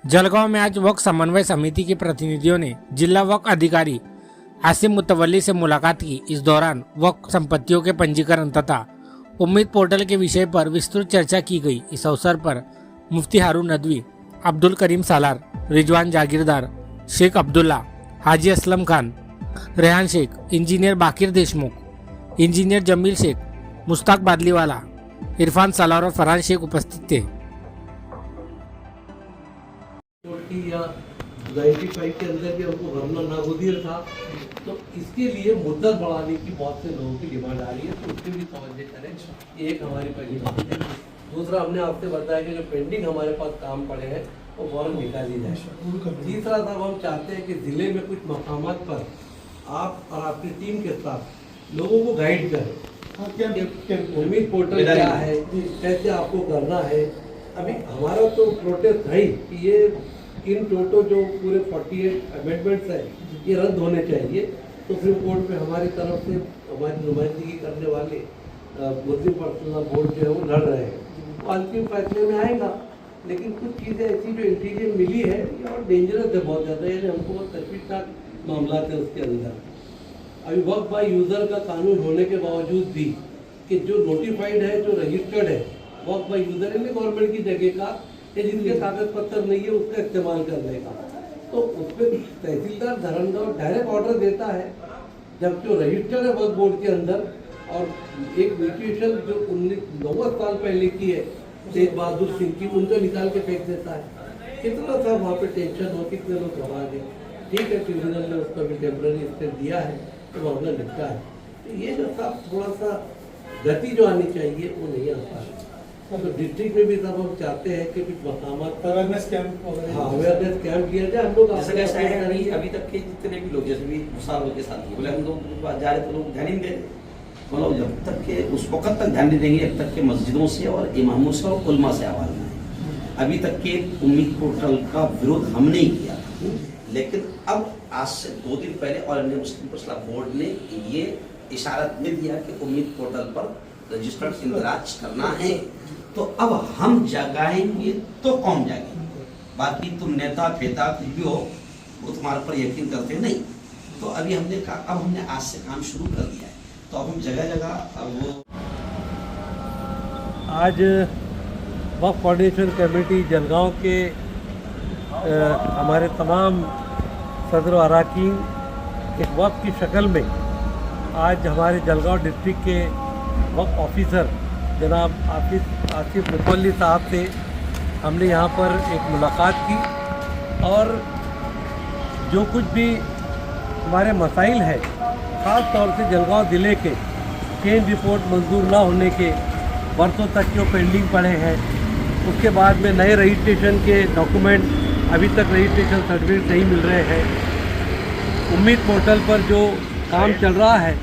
जलगांव में आज वक्फ समन्वय समिति के प्रतिनिधियों ने जिला वक्फ अधिकारी आसिम मुतवल्ली से मुलाकात की। इस दौरान वक्फ संपत्तियों के पंजीकरण तथा उम्मीद पोर्टल के विषय पर विस्तृत चर्चा की गई। इस अवसर पर मुफ्ती हारून नदवी, अब्दुल करीम सालार, रिजवान जागीरदार, शेख अब्दुल्ला, हाजी असलम खान, रेहान शेख, इंजीनियर बाकिर देशमुख, इंजीनियर जमील शेख, मुश्ताक बादलीवाला, इरफान सालार और फरहान शेख उपस्थित थे। या 95 के अंदर भी हमको भरना नागुदीर था, तो इसके लिए मुद्दत बढ़ाने की बहुत से लोगों की डिमांड आ रही है, तो उसके भी तवज्जो करें। ये एक हमारी पहली बात है। दूसरा, हमने आपसे बताया कि जो पेंडिंग हमारे पास काम पड़े हैं वो फौरन निकाली जाए। तीसरा साहब, हम चाहते हैं कि ज़िले में कुछ मकामात पर आप और आपकी टीम के साथ लोगों को गाइड करें। उम्मीद पोर्टल क्या है, कैसे आपको करना है। अभी हमारा तो प्रोटेस्ट है कि ये इन टोटो जो पूरे 48 अमेंडमेंट्स हैं ये रद्द होने चाहिए। तो सुप्रीम कोर्ट में हमारी तरफ से हमारी नुमाइंदगी करने वाले मुस्लिम पर्सनल बोर्ड जो है वो लड़ रहे हैं। वो अंतिम फैसले में आएगा, लेकिन कुछ चीज़ें ऐसी जो इंटीरियर मिली है ये और डेंजरस है बहुत ज़्यादा, यानी हमको बहुत तशवीशनाक मामला थे उसके अंदर। अभी वक्फ बाय यूज़र का कानून होने के बावजूद भी कि जो नोटिफाइड है, जो रजिस्टर्ड है वक्फ बाय यूज़र है, गवर्नमेंट की जगह का या जिनके कागज पत्र नहीं है उसका इस्तेमाल करने का, तो उस पर तहसीलदार धर्मदार डायरेक्ट ऑर्डर देता है। जब जो रजिस्टर है वक्फ बोर्ड के अंदर और एक म्यूटेशन जो 1990 साल पहले की है तेज बहादुर सिंह की, उनको निकाल के फेंक देता है। कितना सा वहाँ पे टेंशन हो, कितने लोग घबरा गए। ठीक है, ट्रिब्यूनल ने उसका भी टेम्पररी स्टे दिया है तो मामला निपटा है। तो ये जो साहब थोड़ा सा गति जो आनी चाहिए वो नहीं आता है। तो डिस्ट्रिक्ट में भी सब हम चाहते हैं कि कुछ मकामात पर अवेयरनेस कैंप किया जाए। हम लोग अभी तक के जितने भी लोग, जैसे भी मुसाफिर के साथ बोले हम लोग जा रहे तो लोग ध्यान ही नहीं दे रहे। मतलब जब तक के उस वक्त तक ध्यान नहीं देंगे जब तक के मस्जिदों से और इमामों से और उलमा से आवाज नहीं है। अभी तक के उम्मीद पोर्टल का विरोध हमने ही किया था, लेकिन अब आज से 2 दिन पहले all India Muslim personal board ने ये इशारा में दिया कि उम्मीद पोर्टल पर रजिस्टर्ड इंदराज करना है। तो अब हम जगाएंगे तो कौन जाएंगे। बाकी तुम नेता फेता कुछ भी हो वो तुम्हारे पर यकीन करते नहीं। तो अभी हमने कहा अब हमने आज से काम शुरू कर दिया है, तो अब हम जगह जगह वो आज वक्फ कोऑर्डिनेशन कमेटी जलगांव के हमारे तमाम सदर व अरकान एक वक्फ की शक्ल में आज हमारे जलगांव डिस्ट्रिक्ट के वक्फ ऑफिसर जनाब आसिफ मुतवल्ली साहब से हमने यहाँ पर एक मुलाकात की और जो कुछ भी हमारे मसाइल है, ख़ास तौर से जलगांव ज़िले के चेंज रिपोर्ट मंजूर ना होने के बरसों तक जो पेंडिंग पड़े हैं, उसके बाद में नए रजिस्ट्रेशन के डॉक्यूमेंट अभी तक रजिस्ट्रेशन सर्टिफिकेट नहीं मिल रहे हैं, उम्मीद पोर्टल पर जो काम चल रहा है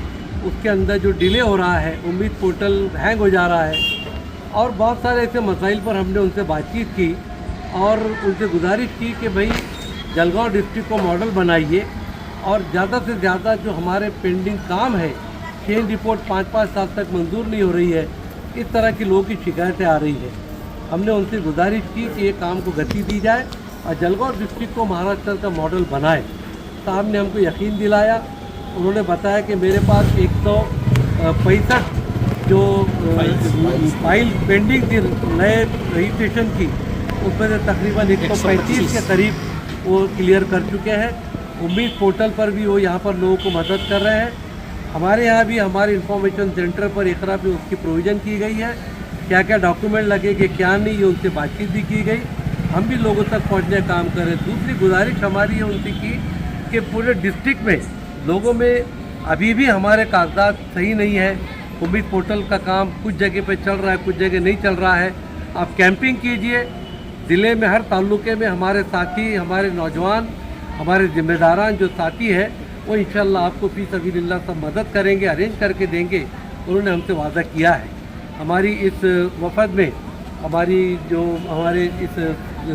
उसके अंदर जो डिले हो रहा है, उम्मीद पोर्टल हैंग हो जा रहा है और बहुत सारे ऐसे मसाइल पर हमने उनसे बातचीत की और उनसे गुजारिश की कि भाई जलगांव डिस्ट्रिक्ट को मॉडल बनाइए और ज़्यादा से ज़्यादा जो हमारे पेंडिंग काम है, चेंज रिपोर्ट 5-5 साल तक मंजूर नहीं हो रही है, इस तरह की लोगों की शिकायतें आ रही है। हमने उनसे गुजारिश की कि ये काम को गति दी जाए और जलगांव डिस्ट्रिक्ट को महाराष्ट्र का मॉडल बनाए। साहब ने हमको यकीन दिलाया। उन्होंने बताया कि मेरे पास 165 जो फाइल पेंडिंग थी नए रजिस्ट्रेशन की, उसमें से तकरीबन 135 के करीब वो क्लियर कर चुके हैं। उम्मीद पोर्टल पर भी वो यहाँ पर लोगों को मदद कर रहे हैं। हमारे यहाँ भी हमारे इंफॉर्मेशन सेंटर पर एकरा भी उसकी प्रोविज़न की गई है, क्या क्या डॉक्यूमेंट लगेंगे क्या नहीं, ये उनसे बातचीत भी की गई। हम भी लोगों तक पहुँचने का काम करें। दूसरी गुजारिश हमारी है उनसे की कि पूरे डिस्ट्रिक्ट में लोगों में अभी भी हमारे कागजात सही नहीं है। उम्मीद पोर्टल का काम कुछ जगह पे चल रहा है, कुछ जगह नहीं चल रहा है। आप कैंपिंग कीजिए, ज़िले में हर ताल्लुके में हमारे साथी, हमारे नौजवान, हमारे ज़िम्मेदारान जो साथी है वो इंशाल्लाह आपको फी सबीलिल्लाह सब मदद करेंगे, अरेंज करके देंगे। उन्होंने हमसे वादा किया है। हमारी इस वफद में हमारी जो हमारे इस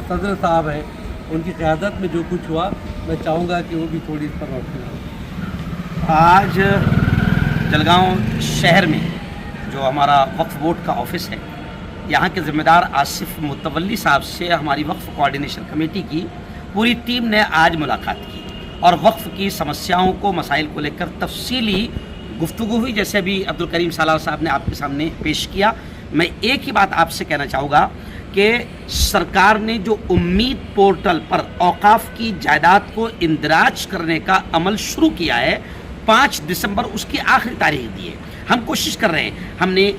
सदर साहब हैं उनकी क़यादत में जो कुछ हुआ, मैं चाहूँगा कि वो भी थोड़ी इस पर रोशनी डालें। आज जलगांव शहर में जो हमारा वक्फ बोर्ड का ऑफिस है यहाँ के ज़िम्मेदार आसिफ मुतवल्ली साहब से हमारी वक्फ कोऑर्डिनेशन कमेटी की पूरी टीम ने आज मुलाकात की और वक्फ की समस्याओं को, मसाइल को लेकर तफसीली गुफ्तगू हुई, जैसे अभी अब्दुल करीम सालार साहब ने आपके सामने पेश किया। मैं एक ही बात आपसे कहना चाहूँगा कि सरकार ने जो उम्मीद पोर्टल पर औकाफ की जायदाद को इंदराज करने का अमल शुरू किया है, 5 दिसंबर उसकी आखिरी तारीख दी है। हम कोशिश कर रहे हैं, हमने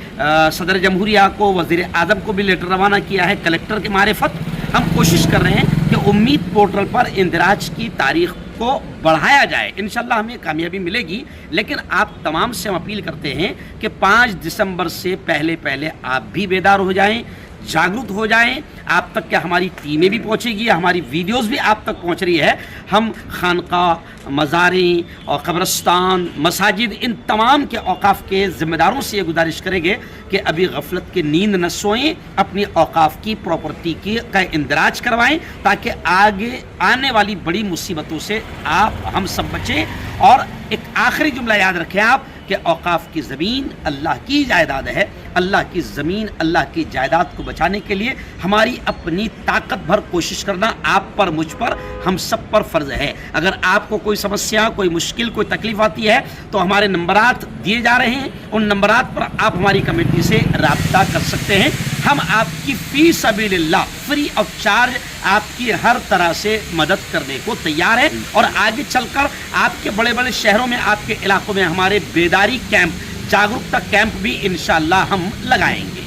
सदर जमहूरिया को, वज़ीर आज़म को भी लेटर रवाना किया है, कलेक्टर के मारिफत हम कोशिश कर रहे हैं कि उम्मीद पोर्टल पर इंदराज की तारीख को बढ़ाया जाए। इंशाल्लाह हमें कामयाबी मिलेगी, लेकिन आप तमाम से हम अपील करते हैं कि 5 दिसंबर से पहले पहले आप भी बेदार हो जाएं, जागरूक हो जाएं। आप तक क्या हमारी टीमें भी पहुंचेगी, हमारी वीडियोस भी आप तक पहुंच रही है। हम खानका, मज़ारें और कब्रस्तान, मसाजिद, इन तमाम के औकाफ के ज़िम्मेदारों से ये गुजारिश करेंगे कि अभी गफलत की नींद न सोएं, अपनी औकाफ की प्रॉपर्टी की का इंदराज करवाएं, ताकि आगे आने वाली बड़ी मुसीबतों से आप हम सब बचें। और एक आखिरी जुमला याद रखें आप कि औकाफ की ज़मीन अल्लाह की जायदाद है। अल्लाह की ज़मीन, अल्लाह की जायदाद को बचाने के लिए हमारी अपनी ताकत भर कोशिश करना आप पर, मुझ पर, हम सब पर फ़र्ज़ है। अगर आपको कोई समस्या, कोई मुश्किल, कोई तकलीफ़ आती है तो हमारे नंबरात दिए जा रहे हैं, उन नंबरात पर आप हमारी कमेटी से रब्ता कर सकते हैं। हम आपकी फ़ी सबीलिल्लाह, फ्री ऑफ चार्ज आपकी हर तरह से मदद करने को तैयार है। और आगे चलकर आपके बड़े बड़े शहरों में, आपके इलाकों में हमारे बेदारी कैंप, जागरूकता कैंप भी इंशाअल्लाह हम लगाएंगे।